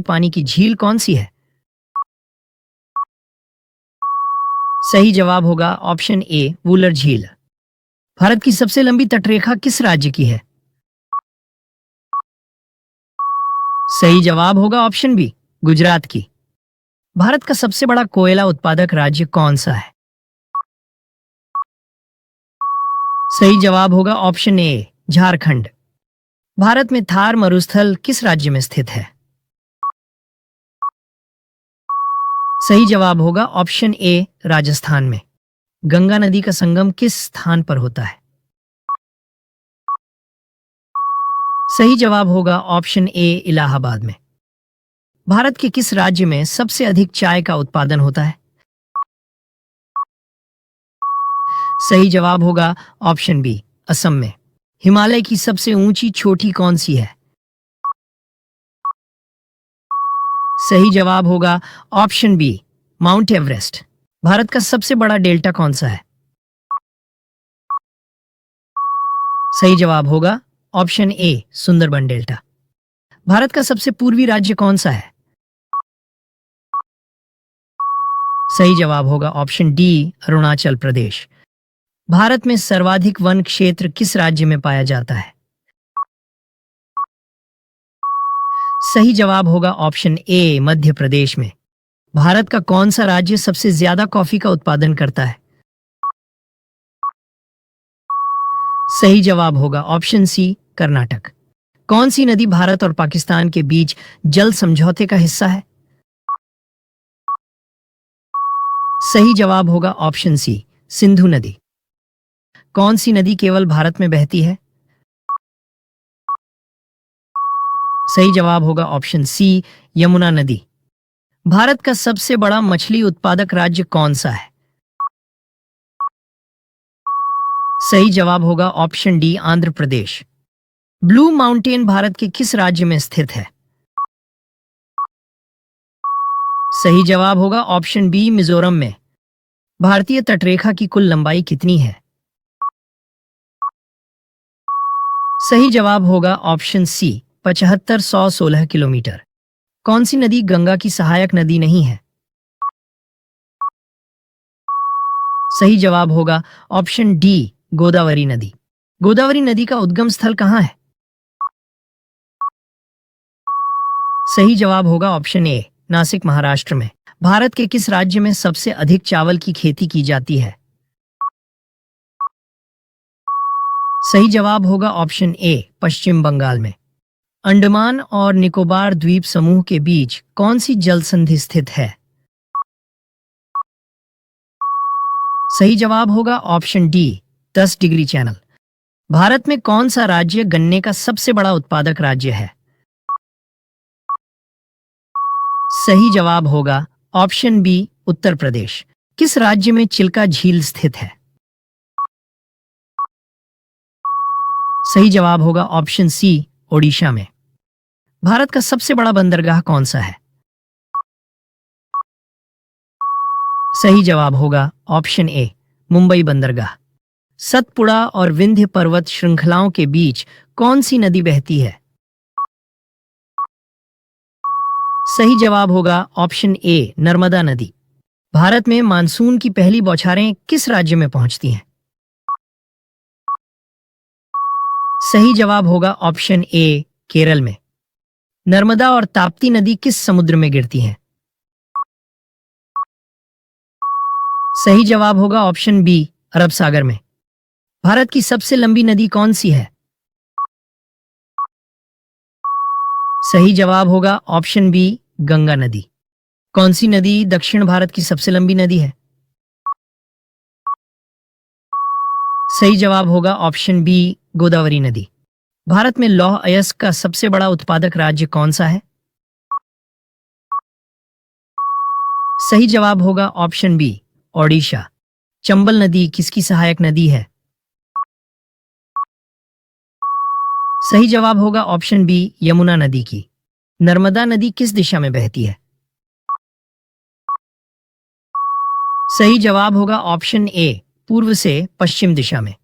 पानी की झील कौन सी है? सही जवाब होगा ऑप्शन ए वूलर झील। भारत की सबसे लंबी तटरेखा किस राज्य की है? सही जवाब होगा ऑप्शन बी गुजरात की। भारत का सबसे बड़ा कोयला उत्पादक राज्य कौन सा है? सही जवाब होगा ऑप्शन ए झारखंड। भारत में थार मरुस्थल किस राज्य में स्थित है? सही जवाब होगा ऑप्शन ए राजस्थान में। गंगा नदी का संगम किस स्थान पर होता है? सही जवाब होगा ऑप्शन ए इलाहाबाद में। भारत के किस राज्य में सबसे अधिक चाय का उत्पादन होता है? सही जवाब होगा ऑप्शन बी असम में। हिमालय की सबसे ऊंची चोटी कौन सी है? सही जवाब होगा option B Mount Everest. Bharat का सबसे बड़ा डेल्टा कौन सा है? सही जवाब होगा option A Sundarban delta. Bharat का सबसे पूर्वी राज्य कौन सा है? सही जवाब होगा ऑप्शन डी अरुणाचल प्रदेश। भारत में सर्वाधिक वन क्षेत्र किस राज्य में पाया जाता है? सही जवाब होगा ऑप्शन ए मध्य प्रदेश में। भारत का कौन सा राज्य सबसे ज्यादा कॉफी का उत्पादन करता है? सही जवाब होगा ऑप्शन सी कर्नाटक। कौन सी नदी भारत और पाकिस्तान के बीच जल समझौते का हिस्सा है? सही जवाब होगा ऑप्शन सी सिंधु नदी। कौन सी नदी केवल भारत में बहती है? सही जवाब होगा ऑप्शन सी यमुना नदी। भारत का सबसे बड़ा मछली उत्पादक राज्य कौन सा है? सही जवाब होगा option D Andhra Pradesh. Blue mountain Bharat के किस राज्य में स्थित है? सही जवाब होगा ऑप्शन बी मिजोरम में। भारतीय तटरेखा की कुल लंबाई कितनी है? सही जवाब होगा ऑप्शन सी 7516 किलोमीटर। कौन सी नदी गंगा की सहायक नदी नहीं है? सही जवाब होगा ऑप्शन डी गोदावरी नदी। गोदावरी नदी का उद्गम स्थल कहाँ है? सही जवाब होगा ऑप्शन ए नासिक महाराष्ट्र में। भारत के किस राज्य में सबसे अधिक चावल की खेती की जाती है? सही जवाब होगा ऑप्शन ए पश्चिम बंगाल में। अंडमान और निकोबार द्वीप समूह के बीच कौन सी जल संधि स्थित है? सही जवाब होगा option D 10 degree channel. Bharat में कौन सा राज्य गन्ने का सबसे बड़ा उत्पादक राज्य है? सही जवाब होगा ऑप्शन बी उत्तर प्रदेश। किस राज्य में चिल्का झील स्थित है? सही जवाब होगा ऑप्शन सी ओडिशा में। भारत का सबसे बड़ा बंदरगाह कौन सा है? सही जवाब होगा ऑप्शन ए मुंबई बंदरगाह। सतपुड़ा और विंध्य पर्वत श्रृंखलाओं के बीच कौन सी नदी बहती है? सही जवाब होगा ऑप्शन ए नर्मदा नदी। भारत में मानसून की पहली बौछारें किस राज्य में पहुंचती हैं? सही जवाब होगा ऑप्शन ए केरल में। नर्मदा और ताप्ती नदी किस समुद्र में गिरती हैं? सही जवाब होगा ऑप्शन बी अरब सागर में। भारत की सबसे लंबी नदी कौन सी है? सही जवाब होगा ऑप्शन बी गंगा नदी। कौन सी नदी दक्षिण भारत की सबसे लंबी नदी है? सही जवाब होगा ऑप्शन बी गोदावरी नदी। भारत में लौह अयस्क का सबसे बड़ा उत्पादक राज्य कौन सा है? सही जवाब होगा ऑप्शन बी ओडिशा। चंबल नदी किसकी सहायक नदी है? सही जवाब होगा ऑप्शन बी यमुना नदी की। नर्मदा नदी किस दिशा में बहती है? सही जवाब होगा ऑप्शन ए पूर्व से पश्चिम दिशा में।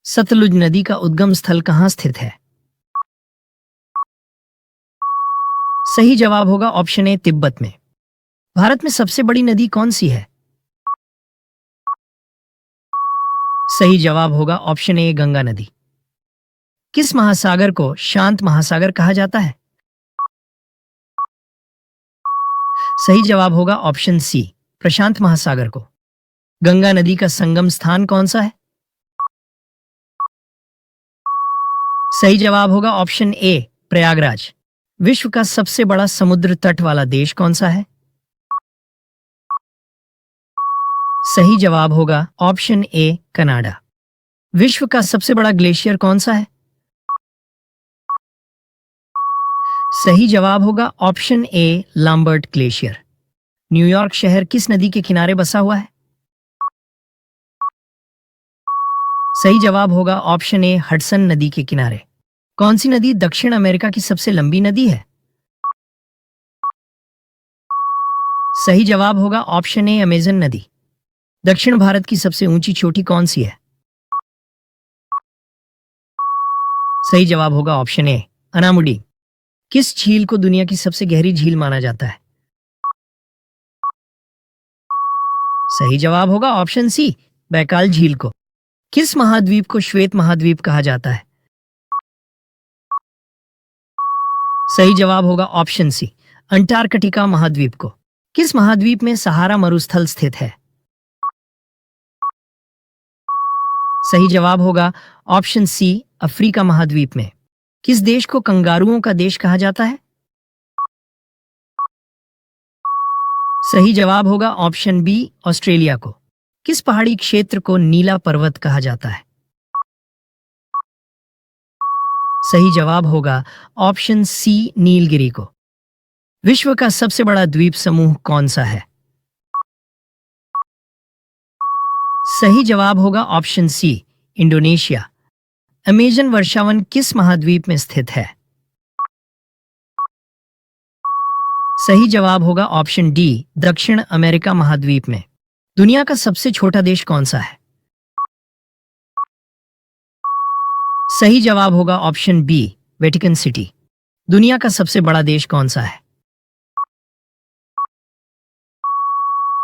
सतलुज नदी का उद्गम स्थल कहाँ स्थित है? सही जवाब होगा ऑप्शन ए तिब्बत में। भारत में सबसे बड़ी नदी कौन सी है? सही जवाब होगा ऑप्शन ए गंगा नदी। किस महासागर को शांत महासागर कहा जाता है? सही जवाब होगा ऑप्शन सी प्रशांत महासागर को। गंगा नदी का संगम स्थान कौन सा है? सही जवाब होगा ऑप्शन ए प्रयागराज। विश्व का सबसे बड़ा समुद्र तट वाला देश कौन सा है? सही जवाब होगा ऑप्शन ए कनाडा। विश्व का सबसे बड़ा ग्लेशियर कौन सा है? सही जवाब होगा option A Lambert glacier. New York शहर किस नदी के किनारे बसा हुआ है? सही जवाब होगा ऑप्शन ए हडसन नदी के किनारे। कौन सी नदी दक्षिण अमेरिका की सबसे लंबी नदी है? सही जवाब होगा ऑप्शन ए अमेजन नदी। दक्षिण भारत की सबसे ऊंची चोटी कौन सी है? सही जवाब होगा ऑप्शन ए अनामुडी। किस झील को दुनिया की सबसे गहरी झील माना जाता है? सही जवाब होगा ऑप्शन सी बैकाल झील को। किस महाद्वीप को श्वेत महाद्वीप कहा जाता है? सही जवाब होगा ऑप्शन सी अंटार्कटिका महाद्वीप को। किस महाद्वीप में सहारा मरुस्थल स्थित है? सही जवाब होगा ऑप्शन सी अफ्रीका महाद्वीप में। किस देश को कंगारुओं का देश कहा जाता है? सही जवाब होगा ऑप्शन बी ऑस्ट्रेलिया को। किस पहाड़ी क्षेत्र को नीला पर्वत कहा जाता है? सही जवाब होगा ऑप्शन सी नीलगिरी को। विश्व का सबसे बड़ा द्वीप समूह कौन सा है? सही जवाब होगा ऑप्शन सी इंडोनेशिया। अमेजन वर्षावन किस महाद्वीप में स्थित है? सही जवाब होगा ऑप्शन डी दक्षिण अमेरिका महाद्वीप में। दुनिया का सबसे छोटा देश कौन सा है? सही जवाब होगा ऑप्शन बी वेटिकन सिटी। दुनिया का सबसे बड़ा देश कौन सा है?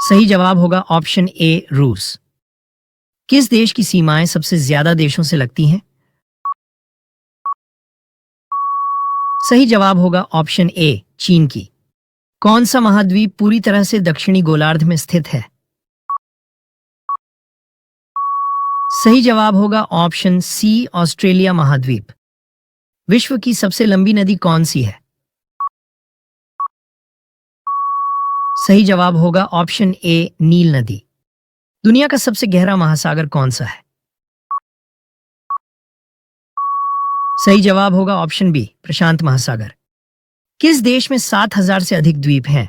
सही जवाब होगा ऑप्शन ए रूस। किस देश की सीमाएं सबसे ज्यादा देशों से लगती हैं? सही जवाब होगा ऑप्शन ए चीन की। कौन सा महाद्वीप पूरी तरह से दक्षिणी गोलार्ध में स्थित है? सही जवाब होगा ऑप्शन सी ऑस्ट्रेलिया महाद्वीप। विश्व की सबसे लंबी नदी कौन सी है? सही जवाब होगा ऑप्शन ए नील नदी। दुनिया का सबसे गहरा महासागर कौन सा है? सही जवाब होगा ऑप्शन बी प्रशांत महासागर। किस देश में 7,000 से अधिक द्वीप हैं?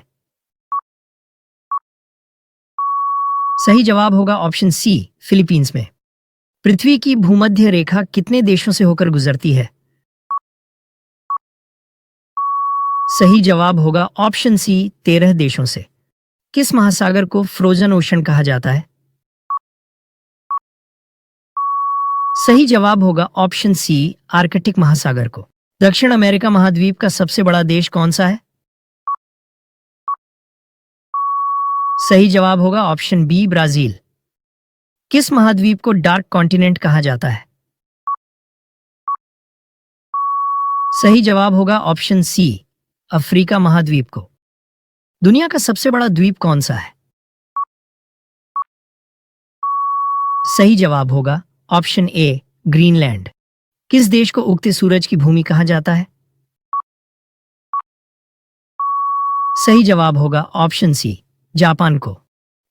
सही जवाब होगा ऑप्शन सी फिलीपींस में। पृथ्वी की भूमध्य रेखा कितने देशों से होकर गुजरती है? सही जवाब होगा ऑप्शन सी 13 देशों से। किस महासागर को फ्रोजन ओशन कहा जाता है? सही जवाब होगा ऑप्शन सी आर्कटिक महासागर को। दक्षिण अमेरिका महाद्वीप का सबसे बड़ा देश कौन सा है? सही जवाब होगा ऑप्शन बी ब्राजील। किस महाद्वीप को डार्क कॉन्टिनेंट कहा जाता है? सही जवाब होगा ऑप्शन सी अफ्रीका महाद्वीप को। दुनिया का सबसे बड़ा द्वीप कौन सा है? सही जवाब होगा ऑप्शन ए ग्रीनलैंड। किस देश को उगते सूरज की भूमि कहा जाता है? सही जवाब होगा ऑप्शन सी जापान को।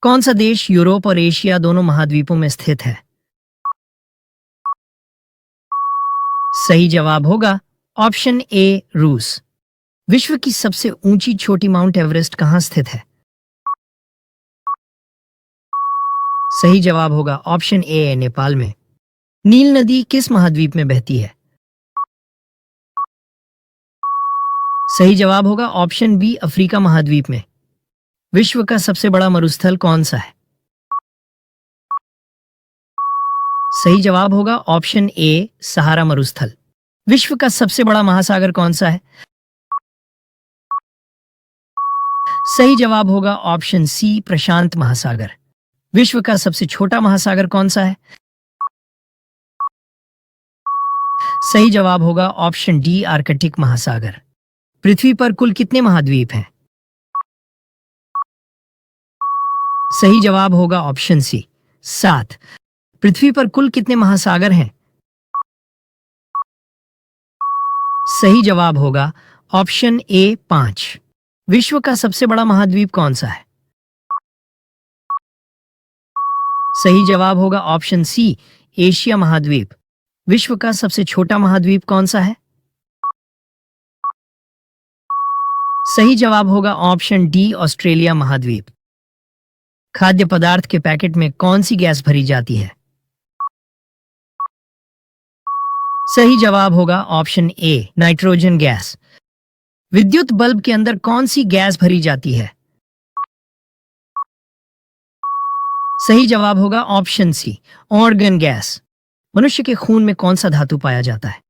कौन सा देश यूरोप और एशिया दोनों महाद्वीपों में स्थित है? सही जवाब होगा ऑप्शन ए रूस। विश्व की सबसे ऊंची चोटी माउंट एवरेस्ट कहां स्थित है? सही जवाब होगा ऑप्शन ए नेपाल में। नील नदी किस महाद्वीप में बहती है? सही जवाब होगा ऑप्शन बी अफ्रीका महाद्वीप में। विश्व का सबसे बड़ा मरुस्थल कौन सा है? सही जवाब होगा ऑप्शन ए सहारा मरुस्थल। विश्व का सबसे बड़ा महासागर कौन सा है? सही जवाब होगा ऑप्शन सी प्रशांत महासागर। विश्व का सबसे छोटा महासागर कौन सा है? सही जवाब होगा ऑप्शन डी आर्कटिक महासागर। पृथ्वी पर कुल कितने महाद्वीप हैं? सही जवाब होगा ऑप्शन सी 7। पृथ्वी पर कुल कितने महासागर हैं? सही जवाब होगा ऑप्शन ए 5। विश्व का सबसे बड़ा महाद्वीप कौन सा है? सही जवाब होगा ऑप्शन सी एशिया महाद्वीप। विश्व का सबसे छोटा महाद्वीप कौन सा है? सही जवाब होगा ऑप्शन डी ऑस्ट्रेलिया महाद्वीप। खाद्य पदार्थ के पैकेट में कौन सी गैस भरी जाती है? सही जवाब होगा ऑप्शन ए नाइट्रोजन गैस। विद्युत बल्ब के अंदर कौन सी गैस भरी जाती है? सही जवाब होगा ऑप्शन सी ऑर्गन गैस। मनुष्य के खून में कौन सा धातु पाया जाता है?